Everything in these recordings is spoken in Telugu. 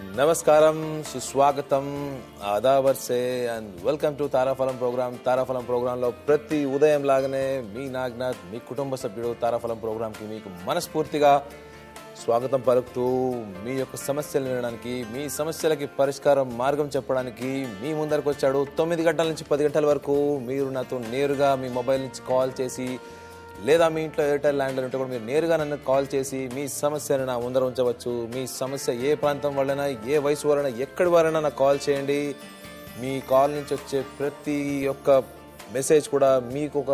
నమస్కారం, సుస్వాగతం, ఆదాబర్సే and welcome to Taraphalam programme. Taraphalam ప్రోగ్రాంలో ప్రతి ఉదయం లాగానే మీ నాగనాథ్, మీ కుటుంబ సభ్యుడు తారాఫలం ప్రోగ్రాంకి మీకు మనస్ఫూర్తిగా స్వాగతం పలుకుతూ మీ యొక్క సమస్యలు వినడానికి, మీ సమస్యలకి పరిష్కారం మార్గం చెప్పడానికి మీ ముందరకు వచ్చాడు. 9 గంటల నుంచి 10 గంటల వరకు మీరు నాతో నేరుగా మీ మొబైల్ నుంచి కాల్ చేసి, లేదా మీ ఇంట్లో ఎయిర్టెల్ ల్యాండ్లైన్ ఉంటే కూడా మీరు నేరుగా నన్ను కాల్ చేసి మీ సమస్యను నా ముందర ఉంచవచ్చు. మీ సమస్య ఏ ప్రాంతం వాళ్ళైనా, ఏ వయసు వారైనా, ఎక్కడి వారైనా నాకు కాల్ చేయండి. మీ కాల్ నుంచి వచ్చే ప్రతి ఒక్క మెసేజ్ కూడా మీకు ఒక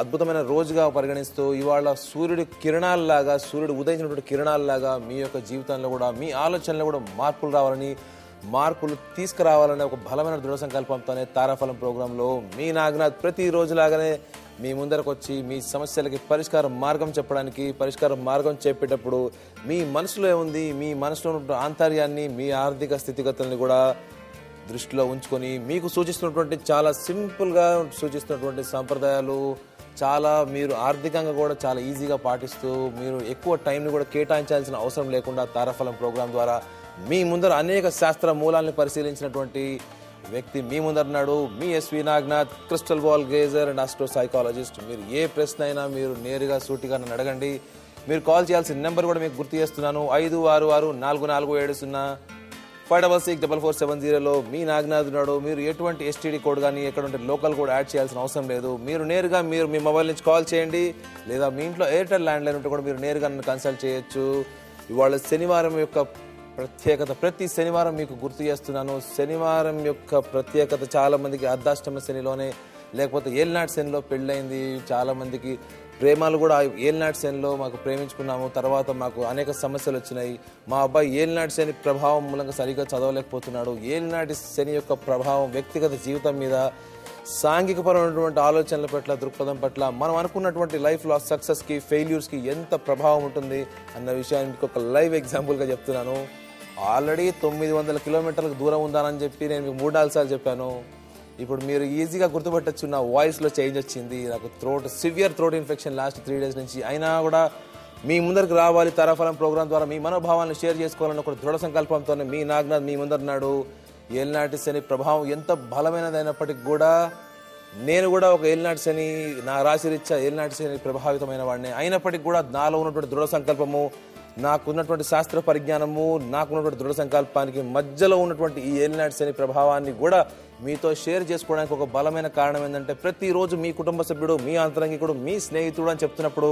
అద్భుతమైన రోజుగా పరిగణిస్తూ, ఇవాళ సూర్యుడి కిరణాలలాగా, సూర్యుడు ఉదయించినటువంటి కిరణాలలాగా మీ యొక్క జీవితంలో కూడా, మీ ఆలోచనలో కూడా మార్పులు రావాలని, మార్పులు తీసుకురావాలనే ఒక బలమైన దృఢ సంకల్పంతోనే తారాఫలం ప్రోగ్రాంలో మీ నాగనాథ్ ప్రతిరోజులాగానే మీ ముందరకు వచ్చి మీ సమస్యలకి పరిష్కార మార్గం చెప్పడానికి, పరిష్కార మార్గం చెప్పేటప్పుడు మీ మనసులో ఏముంది, మీ మనసులో ఉన్న ఆంతర్యాన్ని, మీ ఆర్థిక స్థితిగతుల్ని కూడా దృష్టిలో ఉంచుకొని మీకు సూచిస్తున్నటువంటి, చాలా సింపుల్గా సూచిస్తున్నటువంటి సంప్రదాయాలు, చాలా మీరు ఆర్థికంగా కూడా చాలా ఈజీగా పాటిస్తూ, మీరు ఎక్కువ టైంని కూడా కేటాయించాల్సిన అవసరం లేకుండా తారాఫలం ప్రోగ్రాం ద్వారా మీ ముందర అనేక శాస్త్ర మూలాలను పరిశీలించినటువంటి వ్యక్తి మీ ముందరున్నాడు. మీ SV Naganath, crystal ball gazer and astro psychologist. మీరు ఏ ప్రశ్న అయినా మీరు నేరుగా సూటిగా నన్ను అడగండి. మీరు కాల్ చేయాల్సిన నెంబర్ కూడా మీకు గుర్తు చేస్తున్నాను, 566-4470 566-4470. మీ నాగనాథ్ ఉన్నాడు. మీరు ఎటువంటి ఎస్టీడీ కోడ్ కానీ, ఎక్కడ లోకల్ కోడ్ యాడ్ చేయాల్సిన అవసరం లేదు. మీరు నేరుగా మీ మొబైల్ నుంచి కాల్ చేయండి, లేదా మీ ఇంట్లో ఎయిర్టెల్ ల్యాండ్లైన్ ఉంటే కూడా మీరు నేరుగా నన్ను కన్సల్ట్ చేయొచ్చు. ఇవాళ శనివారం యొక్క ప్రత్యేకత, ప్రతి శనివారం మీకు గుర్తు చేస్తున్నాను. శనివారం యొక్క ప్రత్యేకత చాలా మందికి అర్ధాష్టమ శనిలోనే, లేకపోతే ఏలినాటి శనిలో పెళ్ళైంది. చాలా మందికి ప్రేమాలు కూడా ఏలినాటి శనిలో మాకు ప్రేమించుకున్నాము, తర్వాత మాకు అనేక సమస్యలు వచ్చినాయి. మా అబ్బాయి ఏలినాటి శని ప్రభావం మూలంగా సరిగ్గా చదవలేకపోతున్నాడు. ఏలినాటి శని యొక్క ప్రభావం వ్యక్తిగత జీవితం మీద, సాంఘికపరమైనటువంటి ఆలోచనల పట్ల, దృక్పథం పట్ల, మనం అనుకున్నటువంటి లైఫ్లో సక్సెస్కి, ఫెయిల్యూర్స్కి ఎంత ప్రభావం ఉంటుంది అన్న విషయాన్ని మీకు ఒక లైవ్ ఎగ్జాంపుల్గా చెప్తున్నాను. ఆల్రెడీ 900 కిలోమీటర్లకు దూరం ఉందానని చెప్పి నేను మీకు 3-4 సార్లు చెప్పాను. ఇప్పుడు మీరు ఈజీగా గుర్తుపట్టచ్చు, నా వాయిస్లో చేంజ్ వచ్చింది. నాకు severe throat infection last 3 days నుంచి. అయినా కూడా మీ ముందరికి రావాలి, తారాఫలం ప్రోగ్రాం ద్వారా మీ మనోభావాలను షేర్ చేసుకోవాలని ఒక దృఢ సంకల్పంతోనే మీ నాగనాథ్ మీ ముందరున్నాడు. ఏలినాటి శని ప్రభావం ఎంత బలమైనదైనప్పటికీ కూడా, నేను కూడా ఒక ఏలినాటి శని, నా రాశిరీత్యా ఏలినాటి శని ప్రభావితమైన వాడిని. అయినప్పటికీ కూడా నాలో ఉన్నటువంటి దృఢ సంకల్పము, నాకున్నటువంటి శాస్త్ర పరిజ్ఞానము, నాకున్నటువంటి దృఢ సంకల్పానికి మధ్యలో ఉన్నటువంటి ఈ ఏలినాటి శని ప్రభావాన్ని కూడా మీతో షేర్ చేసుకోవడానికి ఒక బలమైన కారణం ఏంటంటే, ప్రతిరోజు మీ కుటుంబ సభ్యుడు, మీ అంతరంగికుడు, మీ స్నేహితుడు అని చెప్తున్నప్పుడు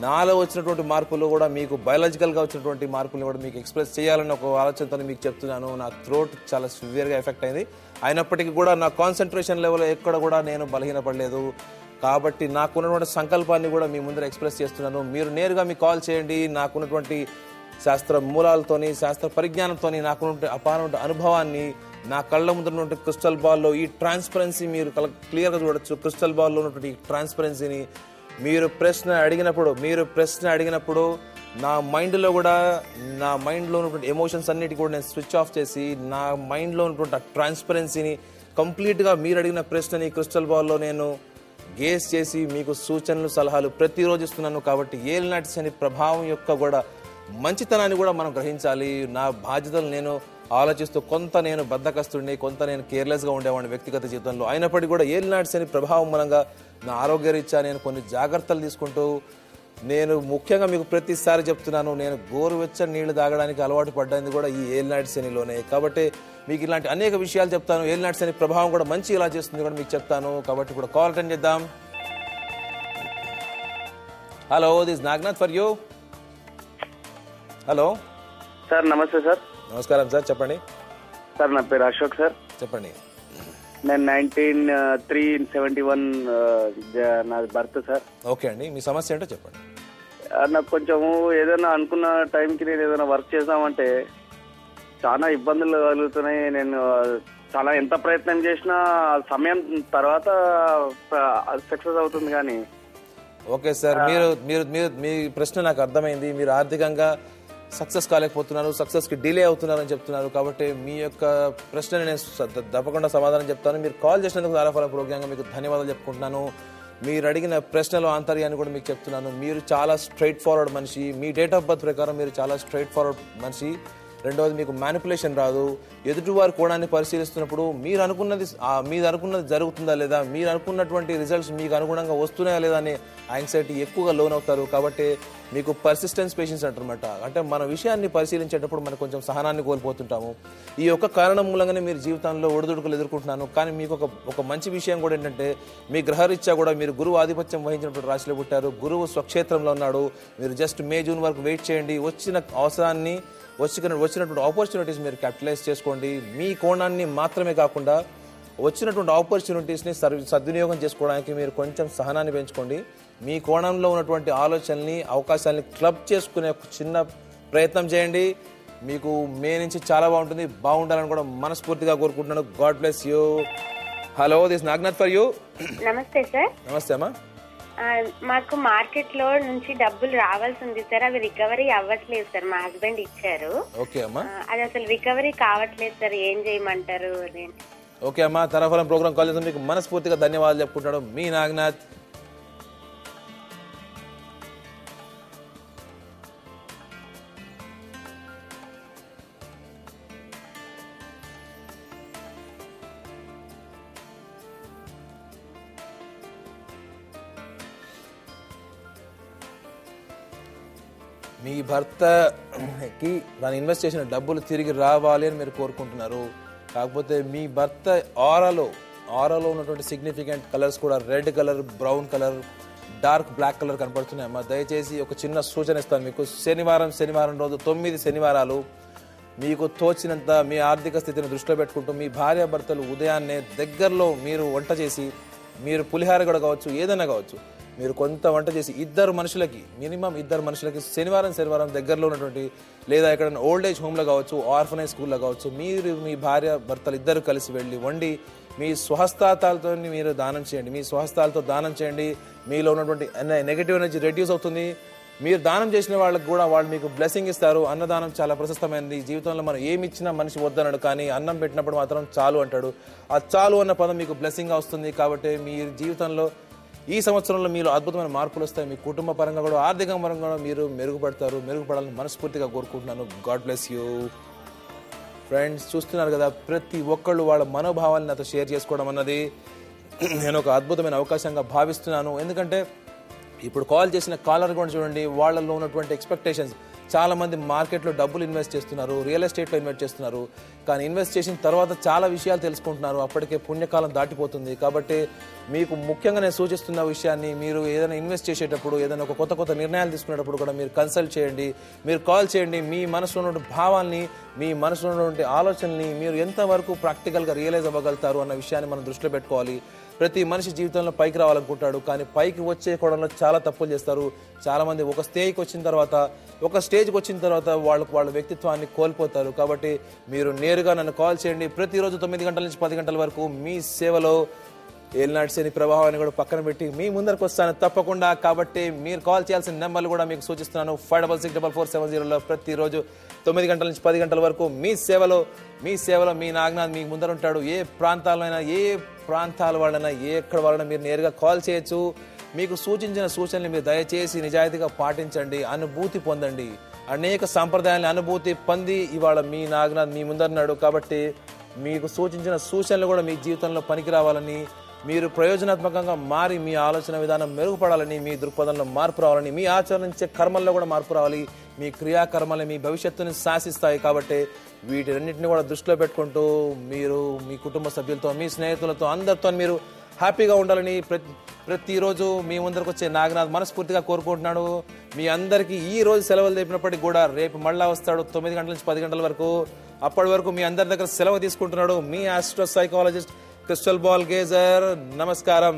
నాలో వచ్చినటువంటి మార్పులు కూడా మీకు బయాలజికల్గా వచ్చినటువంటి మార్పులు కూడా మీకు ఎక్స్ప్రెస్ చేయాలని ఒక ఆలోచనతో మీకు చెప్తున్నాను. నా థ్రోట్ చాలా సివియర్గా ఎఫెక్ట్ అయింది. అయినప్పటికీ కూడా నా కాన్సన్ట్రేషన్ లెవెల్ ఎక్కడ కూడా నేను బలహీనపడలేదు. కాబట్టి నాకున్నటువంటి సంకల్పాన్ని కూడా మీ ముందర ఎక్స్ప్రెస్ చేస్తున్నాను. మీరు నేరుగా మీ కాల్ చేయండి. నాకున్నటువంటి శాస్త్ర మూలాలతోని, శాస్త్ర పరిజ్ఞానంతోని, నాకున్నటువంటి అపారమైన అనుభవాన్ని, నా కళ్ళ ముందర ఉన్నటువంటి క్రిస్టల్ బాల్లో ఈ ట్రాన్స్పరెన్సీ మీరు క్లియర్గా చూడొచ్చు. క్రిస్టల్ బాల్లో ఉన్నటువంటి ఈ ట్రాన్స్పరెన్సీని మీరు ప్రశ్న అడిగినప్పుడు నా మైండ్లో కూడా, నా మైండ్లో ఉన్నటువంటి ఎమోషన్స్ అన్నిటి కూడా నేను స్విచ్ ఆఫ్ చేసి, నా మైండ్లో ఉన్నటువంటి ఆ ట్రాన్స్పరెన్సీని కంప్లీట్గా మీరు అడిగిన ప్రశ్నని క్రిస్టల్ బాల్లో నేను గేస్ చేసి మీకు సూచనలు, సలహాలు ప్రతిరోజు ఇస్తున్నాను. కాబట్టి ఏలినాటి శని ప్రభావం యొక్క కూడా మంచితనాన్ని కూడా మనం గ్రహించాలి. నా బాధ్యతలు నేను ఆలోచిస్తూ, కొంత నేను బద్ధకస్తుడిని, కొంత నేను కేర్లెస్గా ఉండేవాడిని వ్యక్తిగత జీవితంలో. అయినప్పటికీ కూడా ఏలినాటి శని ప్రభావం మూలంగా నా ఆరోగ్యరీత్యా నేను కొన్ని జాగ్రత్తలు తీసుకుంటూ, నేను ముఖ్యంగా మీకు ప్రతిసారి చెప్తున్నాను, నేను గోరువెచ్చని నీళ్లు తాగడానికి అలవాటు పడ్డది కూడా ఈ ఏలినాటి శనిలోనే. కాబట్టి మీకు ఇలాంటి అనేక విషయాలు చెప్తాను. ఏలినాటి శని ప్రభావం కూడా మంచి ఇలా చేస్తుంది కూడా మీకు చెప్తాను. కాబట్టి ఇప్పుడు కాల్ అటెండ్ చేద్దాం. Hello, this Naganath for you. Hello sir, నమస్తే సార్. నమస్కారం సార్, చెప్పండి సార్. నా పేరు అశోక్ సార్. చెప్పండి. నేను 1971 నాది బర్త్ సార్. ఓకే అండి, మీ సమస్య ఏంటో చెప్పండి. నాకు కొంచెము ఏదైనా అనుకున్న టైంకి నేను ఏదైనా వర్క్ చేద్దామంటే చాలా ఇబ్బందులు కలుగుతున్నాయి. నేను చాలా ఎంత ప్రయత్నం చేసినా సమయం తర్వాత సక్సెస్ అవుతుంది కానీ. ఓకే సార్, మీ ప్రశ్న నాకు అర్థమైంది. మీరు ఆర్థికంగా సక్సెస్ కాలేకపోతున్నారు, సక్సెస్కి డిలే అవుతున్నారని చెప్తున్నారు. కాబట్టి మీ యొక్క ప్రశ్న నేను తప్పకుండా సమాధానం చెప్తాను. మీరు కాల్ చేసినందుకు తారాఫలం ప్రోగ్రాంగా మీకు ధన్యవాదాలు చెప్పుకుంటున్నాను. మీరు అడిగిన ప్రశ్నలో ఆంతర్యాన్ని కూడా మీకు చెప్తున్నాను. మీరు చాలా స్ట్రైట్ ఫార్వర్డ్ మనిషి. మీ డేట్ ఆఫ్ బర్త్ ప్రకారం మీరు చాలా స్ట్రైట్ ఫార్వర్డ్ మనిషి. రెండవది మీకు మ్యానిపులేషన్ రాదు. ఎదుటివారి కోణాన్ని పరిశీలిస్తున్నప్పుడు మీరు అనుకున్నది జరుగుతుందా లేదా, మీరు అనుకున్నటువంటి రిజల్ట్స్ మీకు అనుగుణంగా వస్తున్నాయా లేదా అని యాంగ్జైటీ ఎక్కువగా లోన్ అవుతారు. కాబట్టి మీకు పర్సిస్టెన్స్ పేషెన్స్ అంటారన్నమాట. అంటే మన విషయాన్ని పరిశీలించేటప్పుడు మనం కొంచెం సహనాన్ని కోల్పోతుంటాము. ఈ యొక్క కారణం మూలంగానే మీరు జీవితంలో ఒడిదుడుకులు ఎదుర్కొంటున్నాను. కానీ మీకు ఒక మంచి విషయం కూడా ఏంటంటే, మీ గ్రహరీత్యా కూడా మీరు గురువు ఆధిపత్యం వహించినటువంటి రాశిలో పుట్టారు. గురువు స్వక్షేత్రంలో ఉన్నాడు. మీరు జస్ట్ మే జూన్ వరకు వెయిట్ చేయండి. వచ్చిన అవసరాన్ని వచ్చినటువంటి ఆపర్చునిటీస్ మీరు క్యాపిటలైజ్ చేసుకోండి. మీ కోణాన్ని మాత్రమే కాకుండా వచ్చినటువంటి ఆపర్చునిటీస్ని సద్వినియోగం చేసుకోవడానికి మీరు కొంచెం సహనాన్ని పెంచుకోండి. మీ కోణంలో ఉన్నటువంటి ఆలోచనల్ని, అవకాశాలని క్లబ్ చేసుకునే ఒక చిన్న ప్రయత్నం చేయండి. మీకు మే నుంచి చాలా బాగుండాలని కూడా మనస్ఫూర్తిగా కోరుకుంటున్నాను. God bless you. Hello, this Naganath for you. నమస్తే సార్. నమస్తే అమ్మా. మాకు మార్కెట్ లో నుంచి డబ్బులు రావాల్సి ఉంది సార్, అవి రికవరీ అవ్వట్లేదు సార్. మా హస్బెండ్ ఇచ్చారు. ఓకే అమ్మా. అది అసలు రికవరీ కావట్లేదు సార్, ఏం చేయమంటారు? ఓకే అమ్మా, తరఫలం ప్రోగ్రామ్ కాల్ చేస్తాం. మీకు మనస్ఫూర్తిగా ధన్యవాదాలు చెప్పుకుంటాడు మీ నాగనాథ్. మీ భర్తకి దాన్ని ఇన్వెస్ట్ చేసిన డబ్బులు తిరిగి రావాలి అని మీరు కోరుకుంటున్నారు. కాకపోతే మీ భర్త ఆరాలో ఉన్నటువంటి సిగ్నిఫికెంట్ కలర్స్ కూడా red colour, brown colour, dark black colour కనపడుతున్నాయి అమ్మా. దయచేసి ఒక చిన్న సూచన ఇస్తాను మీకు. శనివారం రోజు 9 శనివారాలు మీకు తోచినంత మీ ఆర్థిక స్థితిని దృష్టిలో పెట్టుకుంటూ మీ భార్యాభర్తలు ఉదయాన్నే దగ్గరలో మీరు వంట చేసి, మీరు పులిహార కూడా కావచ్చు, ఏదైనా కావచ్చు, మీరు కొంత వంట చేసి మినిమం ఇద్దరు మనుషులకి శనివారం దగ్గరలో ఉన్నటువంటి లేదా ఎక్కడైనా ఓల్డ్ ఏజ్ హోమ్లో కావచ్చు, ఆర్ఫనైజ్ స్కూల్లో కావచ్చు, మీరు మీ భార్య భర్తలు ఇద్దరు కలిసి వెళ్ళి వండి మీ స్వహస్తాలతో మీరు దానం చేయండి. మీ స్వహస్తాలతో దానం చేయండి. మీలో ఉన్నటువంటి నెగటివ్ ఎనర్జీ రెడ్యూస్ అవుతుంది. మీరు దానం చేసిన వాళ్ళకి కూడా వాళ్ళు మీకు బ్లెస్సింగ్ ఇస్తారు. అన్నదానం చాలా ప్రశస్తమైనది. జీవితంలో మనం ఏమి ఇచ్చినా మనిషి వద్దన్నాడు, కానీ అన్నం పెట్టినప్పుడు మాత్రం చాలు అంటాడు. ఆ చాలు అన్న పదం మీకు బ్లెస్సింగ్ వస్తుంది. కాబట్టి మీ జీవితంలో ఈ సంవత్సరంలో మీలో అద్భుతమైన మార్పులు వస్తాయి. మీ కుటుంబ పరంగా కూడా, ఆర్థిక పరంగా కూడా మీరు మెరుగుపడాలని మనస్ఫూర్తిగా కోరుకుంటున్నాను. God bless you. ఫ్రెండ్స్, చూస్తున్నారు కదా, ప్రతి ఒక్కళ్ళు వాళ్ళ మనోభావాలను నాతో షేర్ చేసుకోవడం అన్నది నేను ఒక అద్భుతమైన అవకాశంగా భావిస్తున్నాను. ఎందుకంటే ఇప్పుడు కాల్ చేసిన కాలర్ కూడా చూడండి, వాళ్ళలో ఉన్నటువంటి ఎక్స్పెక్టేషన్స్. చాలా మంది మార్కెట్లో డబ్బులు ఇన్వెస్ట్ చేస్తున్నారు, రియల్ ఎస్టేట్లో ఇన్వెస్ట్ చేస్తున్నారు. కానీ ఇన్వెస్ట్ చేసిన తర్వాత చాలా విషయాలు తెలుసుకుంటున్నారు. అప్పటికే పుణ్యకాలం దాటిపోతుంది. కాబట్టి మీకు ముఖ్యంగా నేను సూచిస్తున్న విషయాన్ని, మీరు ఏదైనా ఇన్వెస్ట్ చేసేటప్పుడు, ఏదైనా ఒక కొత్త నిర్ణయాలు తీసుకునేటప్పుడు కూడా మీరు కన్సల్ట్ చేయండి, మీరు కాల్ చేయండి. మీ మనసులో ఉన్నటువంటి భావాల్ని, మీ మనసులో ఉన్నటువంటి ఆలోచనల్ని మీరు ఎంతవరకు ప్రాక్టికల్గా రియలైజ్ అవ్వగలుగుతారు అన్న విషయాన్ని మనం దృష్టిలో పెట్టుకోవాలి. ప్రతి మనిషి జీవితంలో పైకి రావాలనుకుంటాడు, కానీ పైకి వచ్చే కోణంలో చాలా తప్పులు చేస్తారు. చాలామంది ఒక స్టేజ్కి వచ్చిన తర్వాత వాళ్ళ వ్యక్తిత్వాన్ని కోల్పోతారు. కాబట్టి మీరు నేరుగా నన్ను కాల్ చేయండి. ప్రతిరోజు 9 గంటల నుంచి 10 గంటల వరకు మీ సేవలో ఏలినాటి శని ప్రభావాన్ని కూడా పక్కన పెట్టి మీ ముందరకు వస్తాను తప్పకుండా. కాబట్టి మీరు కాల్ చేయాల్సిన నెంబర్లు కూడా మీకు సూచిస్తున్నాను. 56644770లో ప్రతిరోజు 9 గంటల నుంచి 10 గంటల వరకు మీ సేవలో మీ నాగనాథ్ మీ ముందర ఉంటాడు. ఏ ప్రాంతాల వాళ్ళైనా, ఎక్కడ వాళ్ళైనా మీరు నేరుగా కాల్ చేయొచ్చు. మీకు సూచించిన సూచనలు మీరు దయచేసి నిజాయితీగా పాటించండి, అనుభూతి పొందండి. అనేక సాంప్రదాయాలను అనుభూతి పొంది ఇవాళ మీ నాగనాథ్ మీ ముందరున్నాడు. కాబట్టి మీకు సూచించిన సూచనలు కూడా మీ జీవితంలో పనికి రావాలని, మీరు ప్రయోజనాత్మకంగా మారి మీ ఆలోచన విధానం మెరుగుపడాలని, మీ దృక్పథంలో మార్పు రావాలని, మీ ఆచరించే కర్మల్లో కూడా మార్పు రావాలి. మీ క్రియాకర్మలే మీ భవిష్యత్తుని శాసిస్తాయి. కాబట్టి వీటన్నిటిని కూడా దృష్టిలో పెట్టుకుంటూ మీరు మీ కుటుంబ సభ్యులతో, మీ స్నేహితులతో, అందరితో మీరు హ్యాపీగా ఉండాలని ప్రతిరోజు మీ ముందరకు వచ్చే నాగనాథ్ మనస్ఫూర్తిగా కోరుకుంటున్నాడు. మీ అందరికీ ఈ రోజు సెలవులు తెప్పినప్పటికీ కూడా రేపు మళ్ళా వస్తాడు 9 గంటల నుంచి 10 గంటల వరకు. అప్పటి వరకు మీ అందరి దగ్గర సెలవు తీసుకుంటున్నాడు మీ astro psychologist crystal ball gazer. నమస్కారం.